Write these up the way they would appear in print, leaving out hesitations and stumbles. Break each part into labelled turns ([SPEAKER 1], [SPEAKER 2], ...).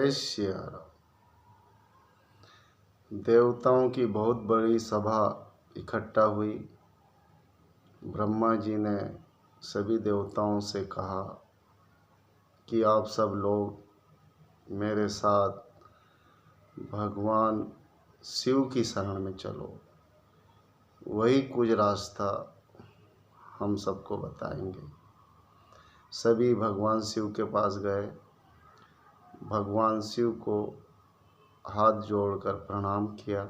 [SPEAKER 1] जय सिया राम। देवताओं की बहुत बड़ी सभा इकट्ठा हुई। ब्रह्मा जी ने सभी देवताओं से कहा कि आप सब लोग मेरे साथ भगवान शिव की शरण में चलो, वही कुछ रास्ता हम सबको बताएंगे। सभी भगवान शिव के पास गए। भगवान शिव को हाथ जोड़कर प्रणाम किया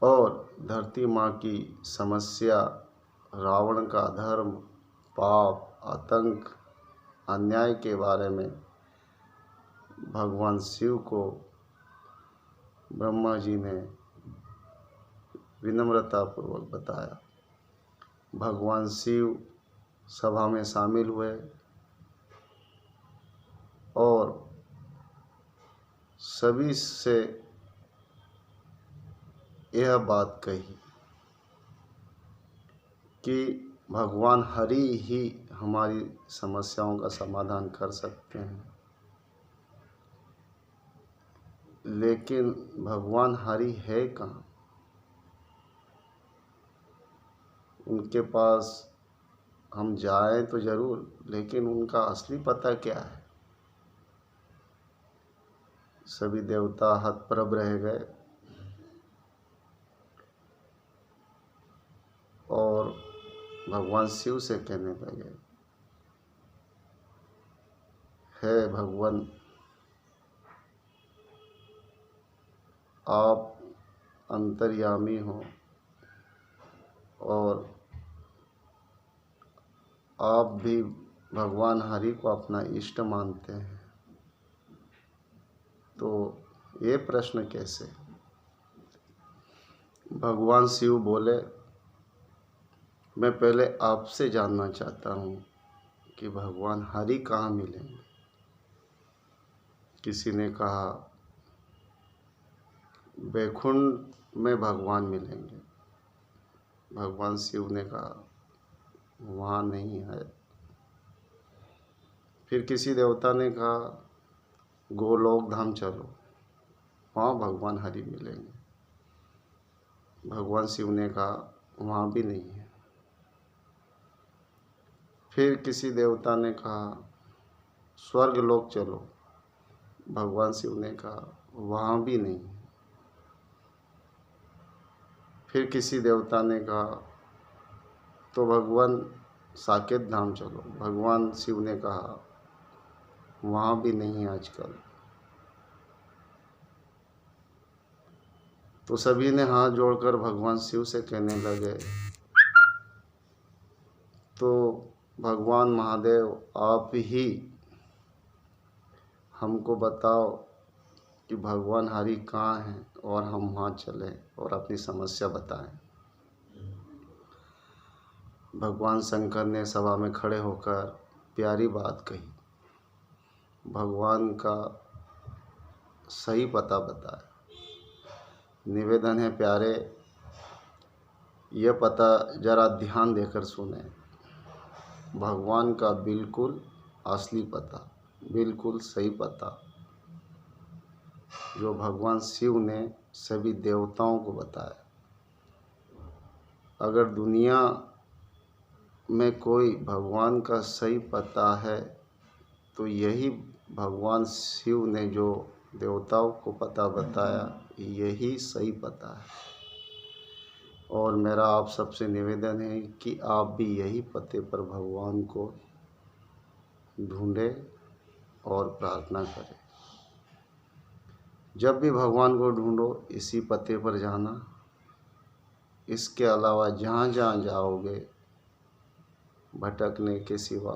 [SPEAKER 1] और धरती माँ की समस्या, रावण का धर्म, पाप, आतंक, अन्याय के बारे में भगवान शिव को ब्रह्मा जी ने विनम्रतापूर्वक बताया। भगवान शिव सभा में शामिल हुए और सभी से यह बात कही कि भगवान हरि ही हमारी समस्याओं का समाधान कर सकते हैं। लेकिन भगवान हरि है कहाँ? उनके पास हम जाएं तो ज़रूर, लेकिन उनका असली पता क्या है? सभी देवता हतप्रभ रह गए और भगवान शिव से कहने लगे, हे भगवान, आप अंतर्यामी हो और आप भी भगवान हरि को अपना इष्ट मानते हैं, तो ये प्रश्न कैसे? भगवान शिव बोले, मैं पहले आपसे जानना चाहता हूँ कि भगवान हरि कहाँ मिलेंगे। किसी ने कहा वैकुंठ में भगवान मिलेंगे। भगवान शिव ने कहा वहाँ नहीं है। फिर किसी देवता ने कहा गोलोक धाम चलो, वहाँ भगवान हरि मिलेंगे। भगवान शिव ने कहा वहाँ भी नहीं है। फिर किसी देवता ने कहा स्वर्ग लोक चलो। भगवान शिव ने कहा वहाँ भी नहीं है। फिर किसी देवता ने कहा तो भगवान साकेत धाम चलो। भगवान शिव ने कहा वहाँ भी नहीं है आजकल। तो सभी ने हाथ जोड़कर भगवान शिव से कहने लगे, तो भगवान महादेव आप ही हमको बताओ कि भगवान हरि कहाँ हैं और हम वहाँ चलें और अपनी समस्या बताएं। भगवान शंकर ने सभा में खड़े होकर प्यारी बात कही, भगवान का सही पता बताया। निवेदन है प्यारे, यह पता जरा ध्यान देकर सुने। भगवान का बिल्कुल असली पता, बिल्कुल सही पता, जो भगवान शिव ने सभी देवताओं को बताया। अगर दुनिया में कोई भगवान का सही पता है तो यही भगवान शिव ने जो देवताओं को पता बताया, यही सही पता है। और मेरा आप सबसे निवेदन है कि आप भी यही पते पर भगवान को ढूंढें और प्रार्थना करें। जब भी भगवान को ढूंढो, इसी पते पर जाना। इसके अलावा जहाँ जहाँ जाओगे, भटकने के सिवा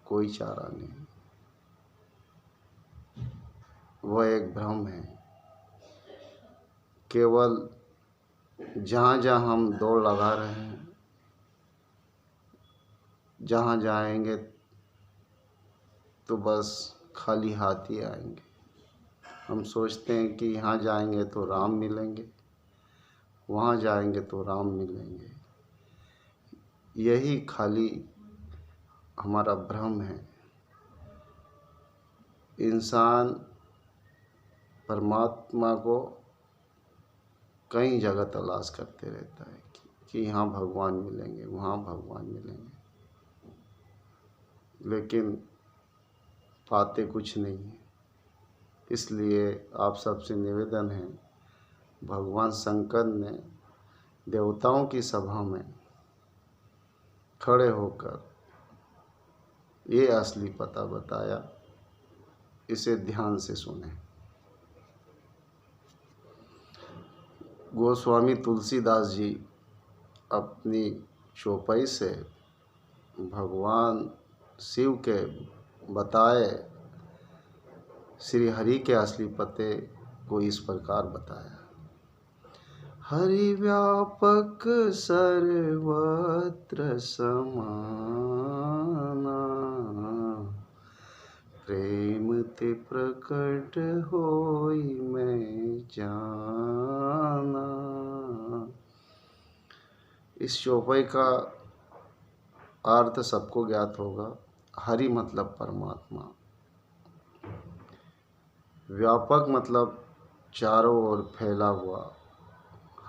[SPEAKER 1] कोई चारा नहीं। वह एक भ्रम है। केवल जहाँ जहाँ हम दौड़ लगा रहे हैं, जहाँ जाएंगे तो बस खाली हाथ ही आएंगे। हम सोचते हैं कि यहाँ जाएंगे तो राम मिलेंगे, वहाँ जाएंगे तो राम मिलेंगे। यही खाली हमारा भ्रम है। इंसान परमात्मा को कई जगह तलाश करते रहता है कि यहाँ भगवान मिलेंगे, वहाँ भगवान मिलेंगे, लेकिन पाते कुछ नहीं है। इसलिए आप सबसे निवेदन है, भगवान शंकर ने देवताओं की सभा में खड़े होकर ये असली पता बताया, इसे ध्यान से सुने। गोस्वामी तुलसीदास जी अपनी चौपाई से भगवान शिव के बताए श्री हरि के असली पते को इस प्रकार बताया। हरि व्यापक सर्वत्र समाना, प्रेम ते प्रकट होई मैं जाना। इस चौपाई का अर्थ सबको ज्ञात होगा। हरि मतलब परमात्मा, व्यापक मतलब चारों ओर फैला हुआ,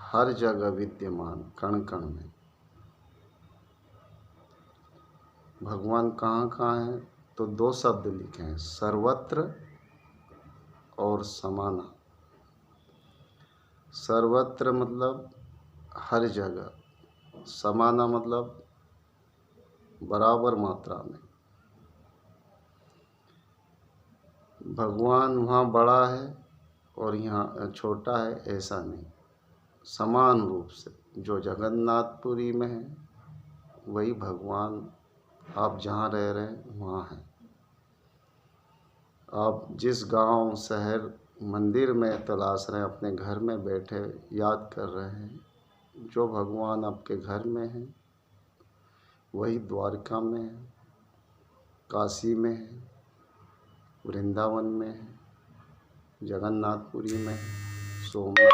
[SPEAKER 1] हर जगह विद्यमान, कण कण में। भगवान कहाँ कहाँ है? तो दो शब्द लिखे हैं, सर्वत्र और समाना। सर्वत्र मतलब हर जगह, समाना मतलब बराबर मात्रा में। भगवान वहाँ बड़ा है और यहाँ छोटा है, ऐसा नहीं। समान रूप से जो जगन्नाथपुरी में है वही भगवान आप जहाँ रह रहे हैं वहाँ है। आप जिस गांव, शहर, मंदिर में तलाश रहे हैं, अपने घर में बैठे याद कर रहे हैं, जो भगवान आपके घर में है वही द्वारका में है, काशी में है, वृंदावन में है, जगन्नाथपुरी में है, सोमनाथ में है।